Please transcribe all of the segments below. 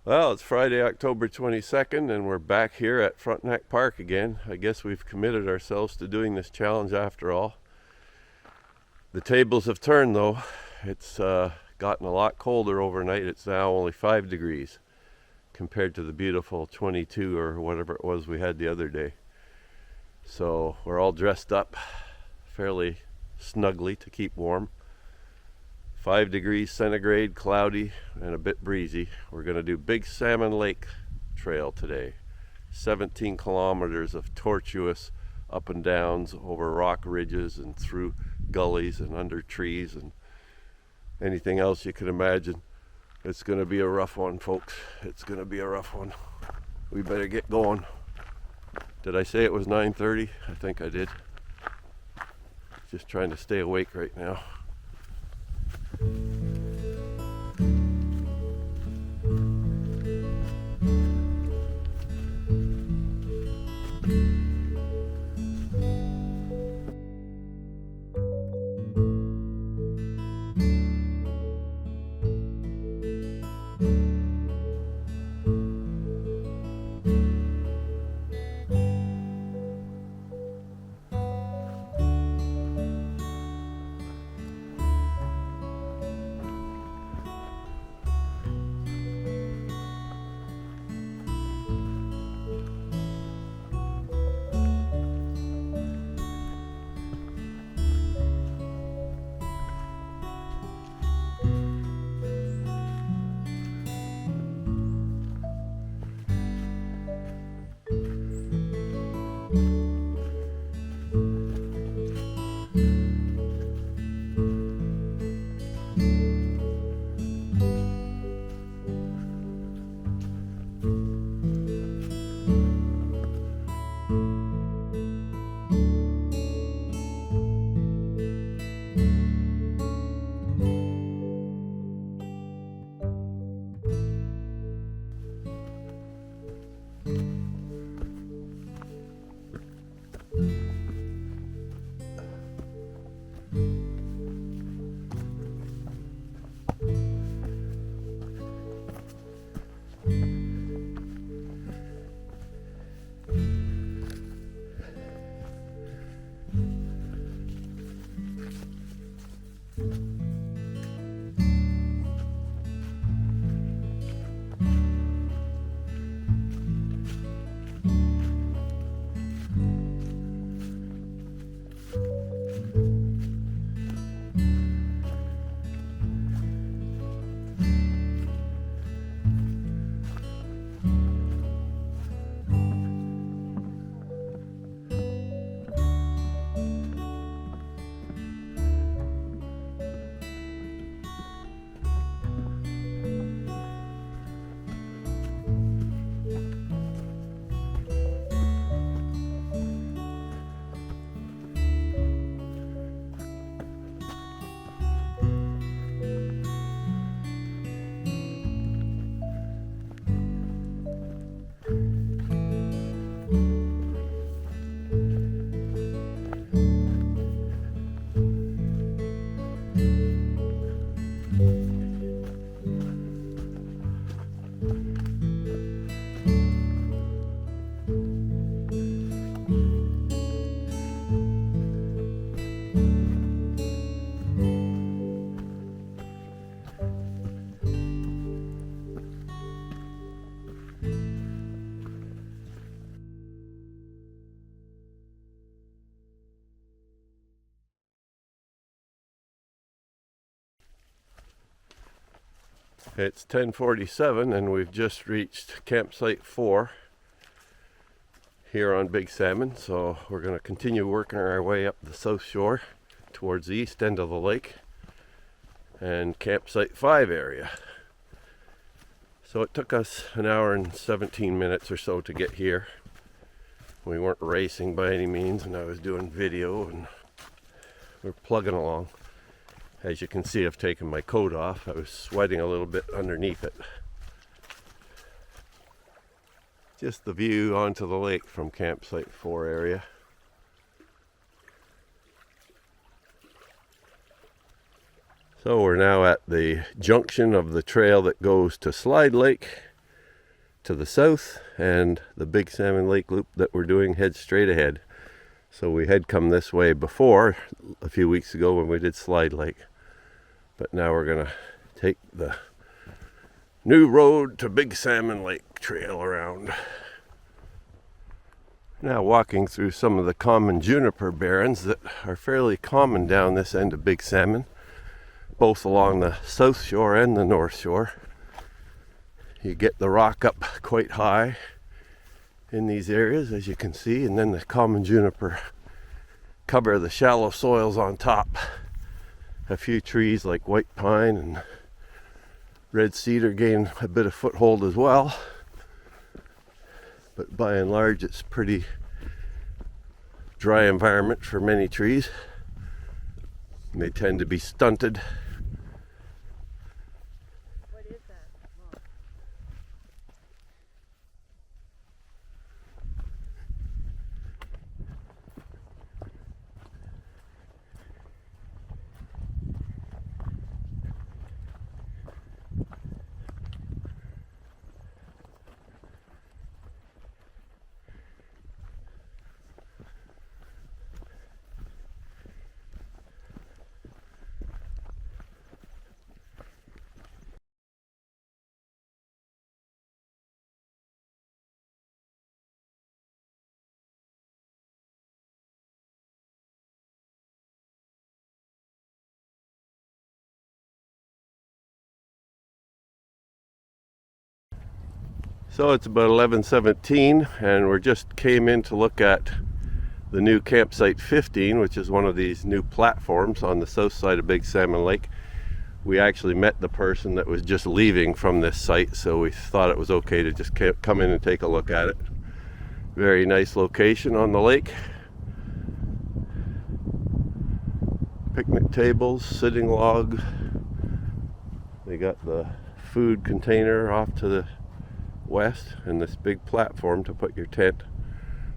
Well, it's Friday, October 22nd, and we're back here at Frontenac Park again. I guess we've committed ourselves to doing this challenge after all. The tables have turned though. It's gotten a lot colder overnight. It's now only 5 degrees compared to the beautiful 22 or whatever it was we had the other day. So we're all dressed up fairly snugly to keep warm. 5 degrees centigrade, cloudy, and a bit breezy. We're going to do Big Salmon Lake Trail today. 17 kilometers of tortuous up and downs over rock ridges and through gullies and under trees and anything else you could imagine. It's going to be a rough one, folks. It's going to be a rough one. We better get going. Did I say it was 9:30? I think I did. Just trying to stay awake right now. It's 10:47 and we've just reached campsite 4 here on Big Salmon, so we're going to continue working our way up the south shore towards the east end of the lake and campsite 5 area. So it took us an hour and 17 minutes or so to get here. We weren't racing by any means, and I was doing video and we're plugging along. As you can see, I've taken my coat off. I was sweating a little bit underneath it. Just the view onto the lake from campsite 4 area. So we're now at the junction of the trail that goes to Slide Lake to the south, and the Big Salmon Lake loop that we're doing heads straight ahead. So we had come this way before a few weeks ago when we did Slide Lake, but now we're gonna take the new road to Big Salmon Lake Trail around. Now walking through some of the common juniper barrens that are fairly common down this end of Big Salmon, both along the south shore and the north shore. You get the rock up quite high in these areas, as you can see, and then the common juniper cover the shallow soils on top. A few trees like white pine and red cedar gain a bit of foothold as well. But by and large, it's pretty dry environment for many trees. They tend to be stunted. What is that? Well, 'So it's about 11:17, and we just came in to look at the new campsite 15, which is one of these new platforms on the south side of Big Salmon Lake. We actually met the person that was just leaving from this site, so we thought it was okay to just come in and take a look at it. Very nice location on the lake. Picnic tables, sitting log. They got the food container off to the west, and this big platform to put your tent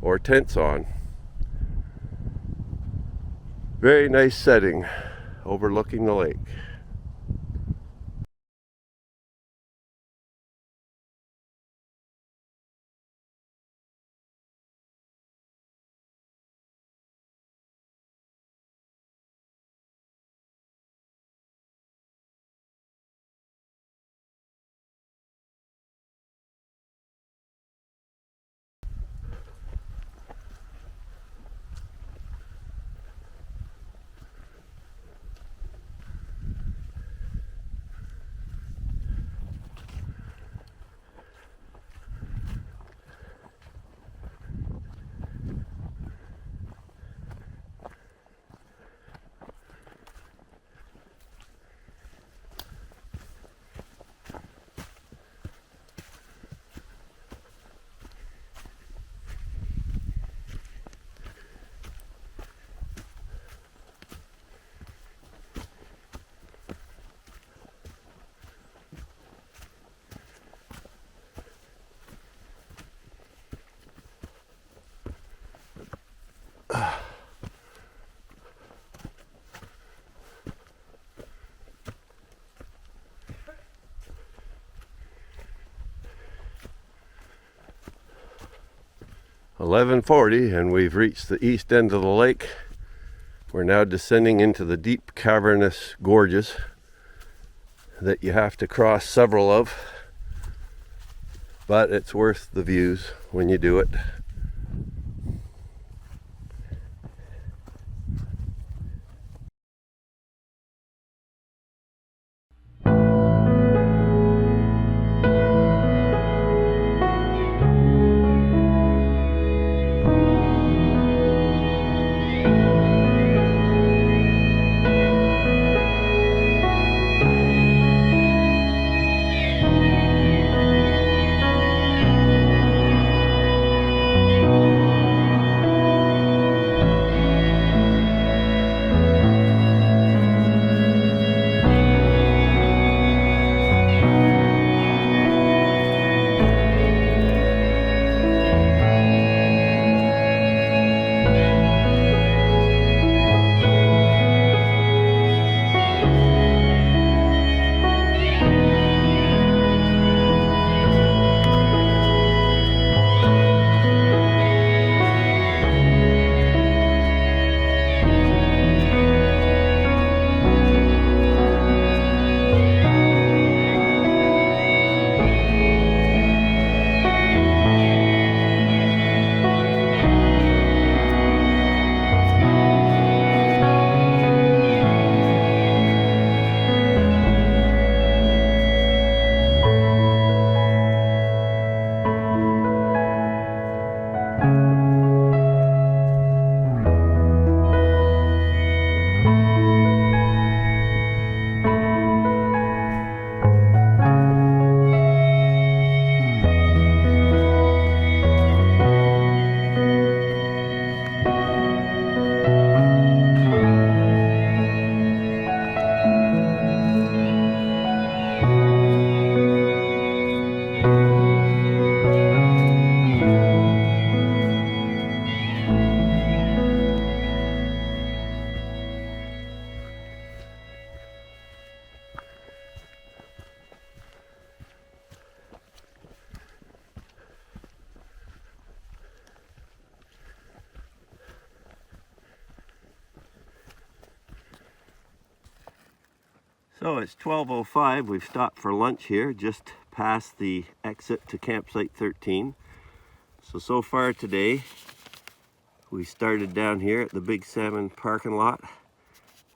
or tents on. Very nice setting overlooking the lake. (11:40) and we've reached the east end of the lake. We're now descending into the deep cavernous gorges that you have to cross several of, but it's worth the views when you do it. So it's 12:05. We've stopped for lunch here just past the exit to campsite 13. So far today we started down here at the Big Salmon parking lot,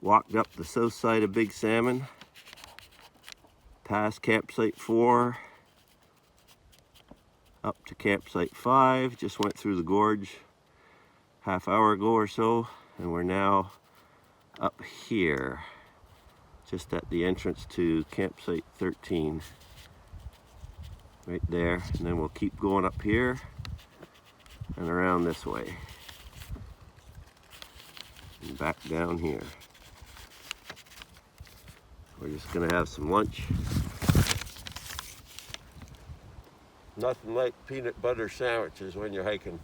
walked up the south side of Big Salmon, past campsite 4, up to campsite 5, just went through the gorge half hour ago or so, and we're now up here just at the entrance to campsite 13 right there, and then we'll keep going up here and around this way and back down here. We're just gonna have some lunch. Nothing like peanut butter sandwiches when you're hiking.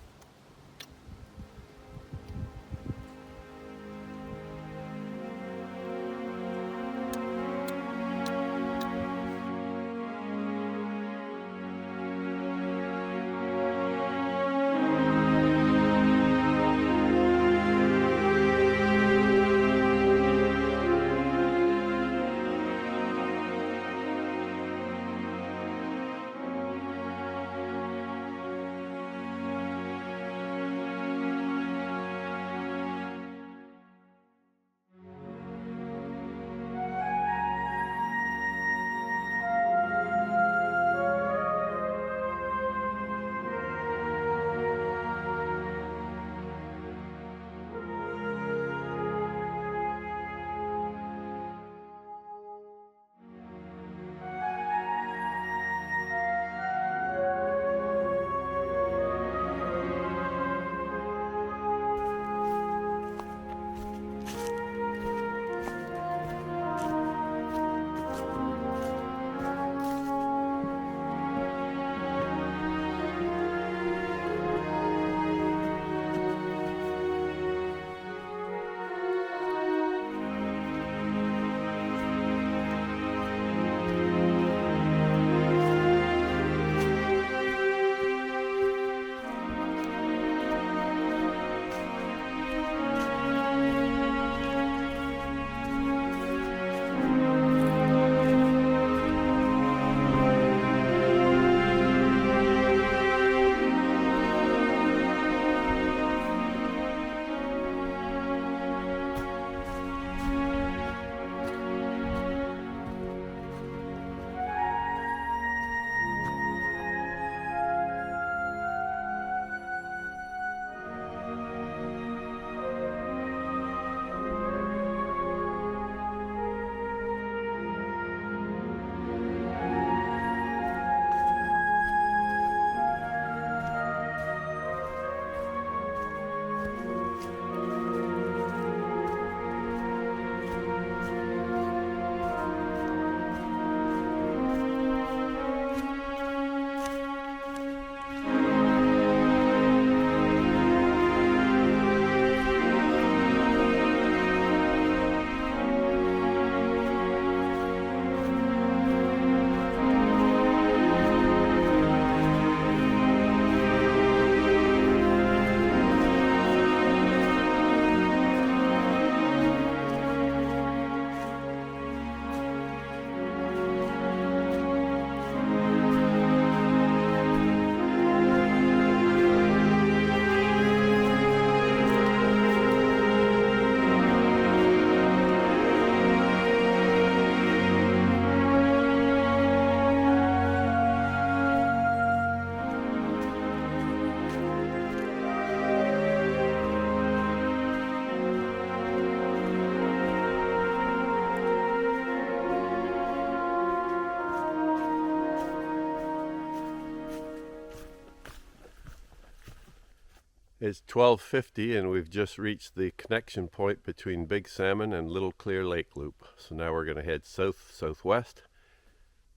It's 12:50 and we've just reached the connection point between Big Salmon and Little Clear Lake Loop. So now we're going to head south-southwest.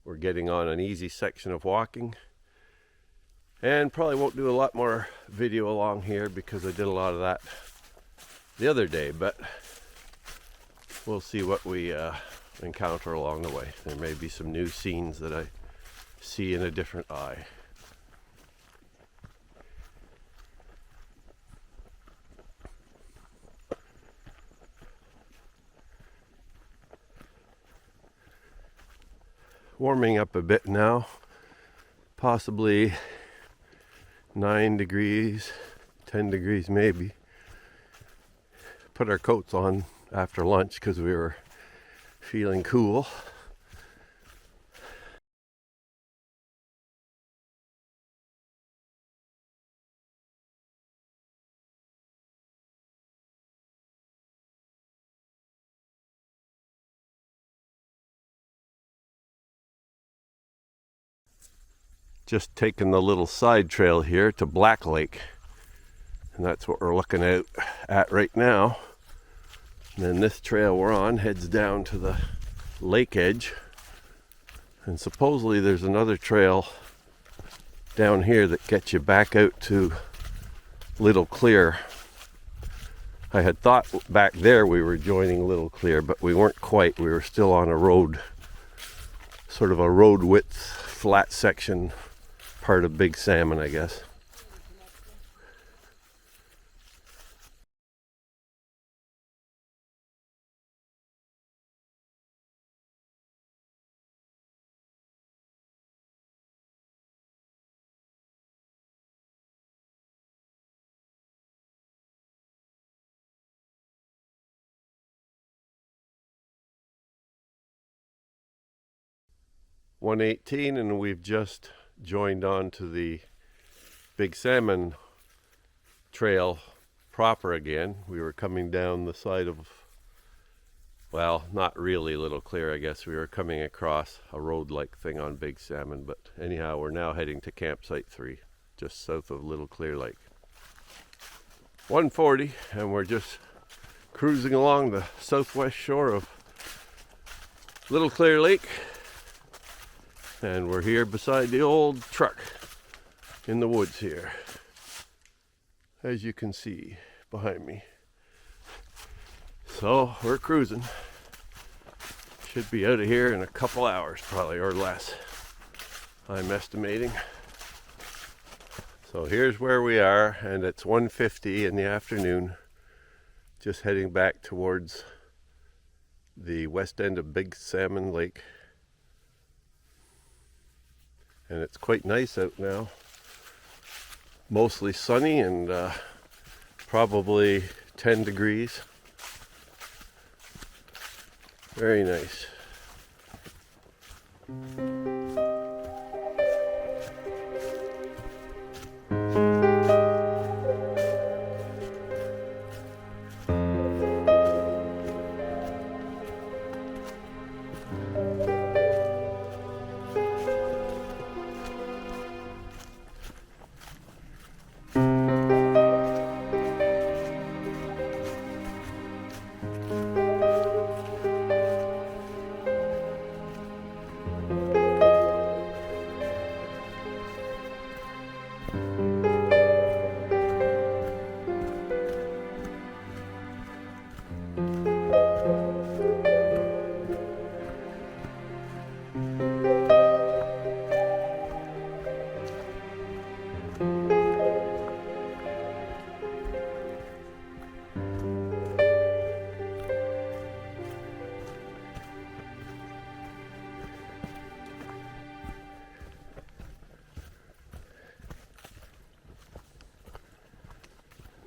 We're getting on an easy section of walking, and probably won't do a lot more video along here because I did a lot of that the other day, but we'll see what we encounter along the way. There may be some new scenes that I see in a different eye. warming up a bit now, possibly 9 degrees, 10 degrees maybe. Put our coats on after lunch because we were feeling cool. Just taking the little side trail here to Black Lake, and that's what we're looking at right now. And then this trail we're on heads down to the lake edge, and supposedly there's another trail down here that gets you back out to Little Clear. I had thought back there we were joining Little Clear, but we weren't quite. We were still on a road, sort of a road width flat section, part of Big Salmon, I guess. .118, and we've just joined on to the Big Salmon Trail proper again. We were coming down the side of, well, not really Little Clear, I guess. We were coming across a road-like thing on Big Salmon, but anyhow, we're now heading to campsite 3, just south of Little Clear Lake. 1:40, and we're just cruising along the southwest shore of Little Clear Lake. And we're here beside the old truck in the woods here, as you can see behind me. So we're cruising. Should be out of here in a couple hours probably, or less, I'm estimating. So here's where we are, and it's 1:50 in the afternoon, just heading back towards the west end of Big Salmon Lake. And it's quite nice out now. Mostly sunny and probably 10 degrees. Very nice.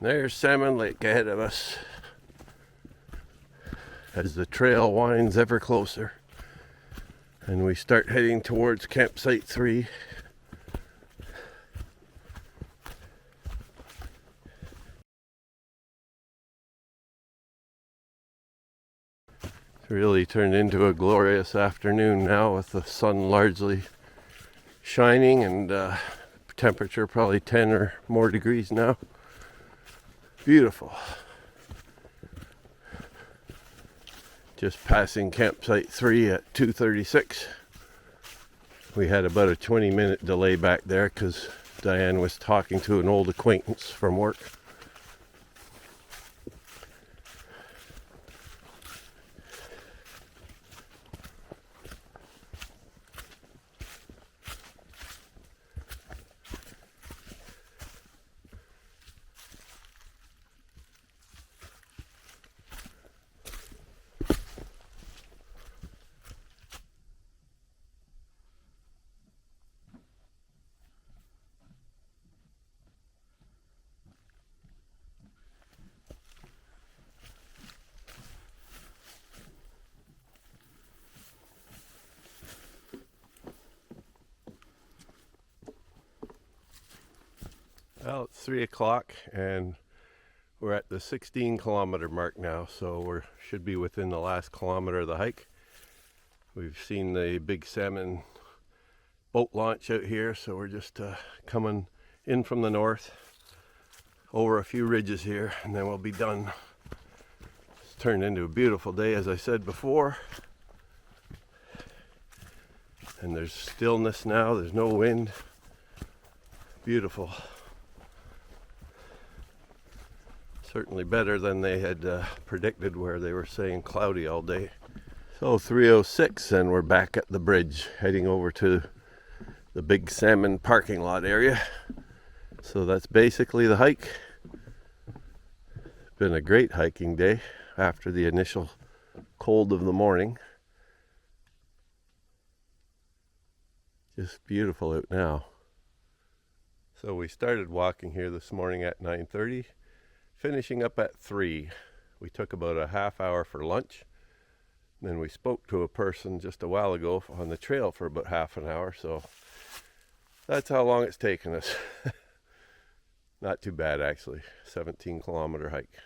There's Salmon Lake ahead of us as the trail winds ever closer and we start heading towards campsite 3. It's really turned into a glorious afternoon now, with the sun largely shining and temperature probably 10 or more degrees now. Beautiful. Just passing campsite 3 at 2:36. We had about a 20-minute delay back there because Diane was talking to an old acquaintance from work. Well, it's 3 o'clock and we're at the 16-kilometer mark now, so we should be within the last kilometer of the hike. We've seen the Big Salmon boat launch out here, so we're just coming in from the north over a few ridges here, and then we'll be done. It's turned into a beautiful day, as I said before. And there's stillness now, there's no wind. Beautiful. Certainly better than they had predicted, where they were saying cloudy all day. So 3:06 and we're back at the bridge, heading over to the Big Salmon parking lot area. So that's basically the hike. Been a great hiking day after the initial cold of the morning. Just beautiful out now. So we started walking here this morning at 9:30, finishing up at 3. We took about a half hour for lunch. Then we spoke to a person just a while ago on the trail for about half an hour, so that's how long it's taken us. Not too bad, actually. 17-kilometer hike.